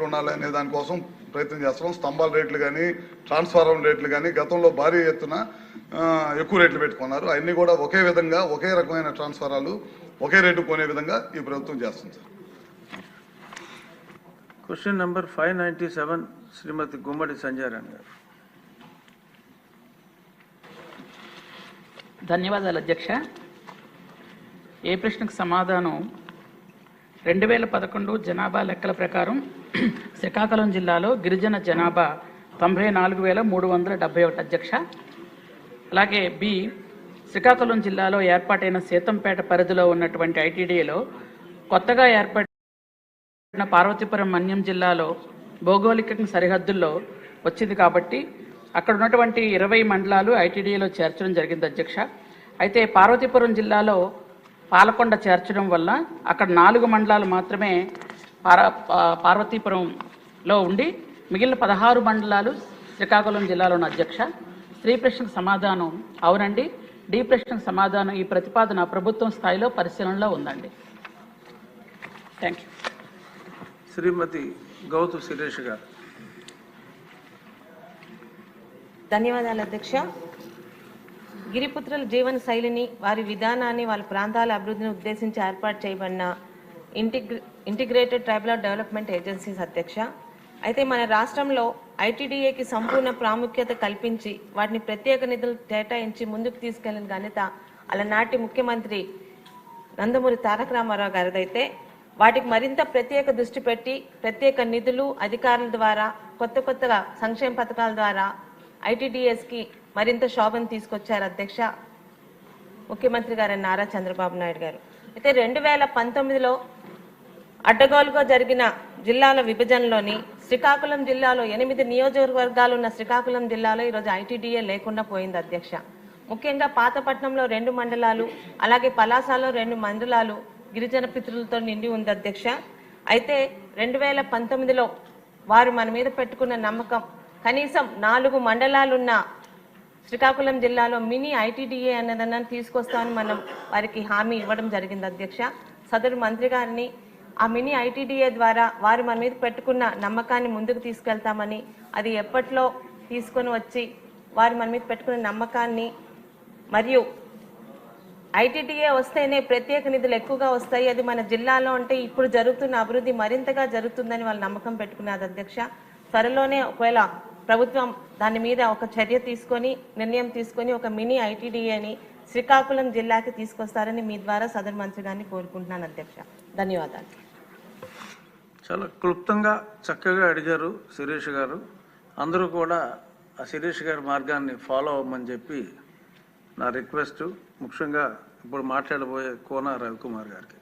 రేట్లు ఉండాలి అనే దానికోసం ప్రయత్నం చేస్తున్నాం. స్తంభాల రేట్లు కానీ ట్రాన్స్ఫార్మర్ రేట్లు కానీ గతంలో భారీ ఎత్తున ఎక్కువ రేట్లు పెట్టుకున్నారు. అన్నీ కూడా ఒకే విధంగా ఒకే రకమైన ట్రాన్స్ఫారాలు ఒకే రేటు కొనే విధంగా ఈ ప్రభుత్వం చేస్తుంది సార్. క్వశ్చన్ నెంబర్ 597 శ్రీమతి గుమ్మడి సంజయరాణి గారు. ధన్యవాదాలు అధ్యక్ష. ఏ ప్రశ్నకు సమాధానం 2011 జనాభా లెక్కల ప్రకారం శ్రీకాకుళం జిల్లాలో గిరిజన జనాభా 94,371 అధ్యక్ష. అలాగే బి శ్రీకాకుళం జిల్లాలో ఏర్పాటైన సీతంపేట పరిధిలో ఉన్నటువంటి ఐటీడీఏలో కొత్తగా ఏర్పడిన పార్వతీపురం మన్యం జిల్లాలో భౌగోళిక సరిహద్దుల్లో వచ్చింది కాబట్టి అక్కడ ఉన్నటువంటి 20 మండలాలు ఐటీడీఏలో చేర్చడం జరిగింది అధ్యక్ష. అయితే పార్వతీపురం జిల్లాలో పాలకొండ చేర్చడం వల్ల అక్కడ 4 మండలాలు మాత్రమే పార్వతీపురంలో ఉండి మిగిలిన 16 మండలాలు శ్రీకాకుళం జిల్లాలో ఉన్న అధ్యక్ష. స్త్రీ ప్రశ్నకు సమాధానం అవునండి. డి ప్రశ్నకు సమాధానం ఈ ప్రతిపాదన ప్రభుత్వం స్థాయిలో పరిశీలనలో ఉందండి. Thank you. శ్రీమతి గౌతు శిరీష్ గారు. ధన్యవాదాలు అధ్యక్ష. గిరిపుత్రుల జీవన శైలిని, వారి విధానాన్ని, వాళ్ళ ప్రాంతాల అభివృద్ధిని ఉద్దేశించి ఏర్పాటు చేయబడిన ఇంటిగ్రేటెడ్ ట్రైబల్ డెవలప్మెంట్ ఏజెన్సీస్ అధ్యక్ష. అయితే మన రాష్ట్రంలో ఐటీడీఏకి సంపూర్ణ ప్రాముఖ్యత కల్పించి వాటిని ప్రత్యేక నిధులు కేటాయించి ముందుకు తీసుకెళ్లిన ఘనత అలనాటి ముఖ్యమంత్రి నందమూరి తారక రామారావు గారిదైతే వాటికి మరింత ప్రత్యేక దృష్టి పెట్టి ప్రత్యేక నిధులు అధికారుల ద్వారా కొత్తగా సంక్షేమ పథకాల ద్వారా ఐటీడీఎస్కి మరింత శోభను తీసుకొచ్చారు అధ్యక్ష ముఖ్యమంత్రి గారు నారా చంద్రబాబు నాయుడు గారు. అయితే 2019లో అడ్డగోలుగా జరిగిన జిల్లాల విభజనలోని శ్రీకాకుళం జిల్లాలో 8 నియోజకవర్గాలు ఉన్న శ్రీకాకుళం జిల్లాలో ఈరోజు ఐటీడీఏ లేకుండా పోయింది అధ్యక్ష. ముఖ్యంగా పాతపట్నంలో 2 మండలాలు, అలాగే పలాసలో 2 మండలాలు గిరిజన పితృలతో నిండి ఉంది అధ్యక్ష. అయితే 2019లో వారు మన మీద పెట్టుకున్న నమ్మకం కనీసం 4 మండలాలున్న శ్రీకాకుళం జిల్లాలో మినీ ఐటీడీఏ అన్నదన్నా తీసుకొస్తామని మనం వారికి హామీ ఇవ్వడం జరిగింది అధ్యక్ష. సదరు మంత్రి గారిని ఆ మినీ ఐటీడీఏ ద్వారా వారు మన మీద పెట్టుకున్న నమ్మకాన్ని ముందుకు తీసుకెళ్తామని, అది ఎప్పట్లో తీసుకొని వచ్చి వారు మన మీద పెట్టుకున్న నమ్మకాన్ని మరియు ఐటీడీఏ వస్తేనే ప్రత్యేక నిధులు ఎక్కువగా వస్తాయి, అది మన జిల్లాలో అంటే ఇప్పుడు జరుగుతున్న అభివృద్ధి మరింతగా జరుగుతుందని వాళ్ళు నమ్మకం పెట్టుకున్నారు అధ్యక్ష. త్వరలోనే ఒకవేళ ప్రభుత్వం దాని మీద ఒక చర్య తీసుకొని నిర్ణయం తీసుకొని ఒక మినీ ఐటీడీఏని శ్రీకాకుళం జిల్లాకి తీసుకొస్తారని మీ ద్వారా సదరు మంత్రి గారిని కోరుకుంటున్నాను అధ్యక్ష. ధన్యవాదాలు. చాలా క్లుప్తంగా చక్కగా అడిగారు శిరీష్ గారు. అందరూ కూడా ఆ శిరీష్ గారి మార్గాన్ని ఫాలో అవ్వమని చెప్పి నా రిక్వెస్ట్. ముఖ్యంగా ఇప్పుడు మాట్లాడబోయే కోన రవికుమార్ గారికి.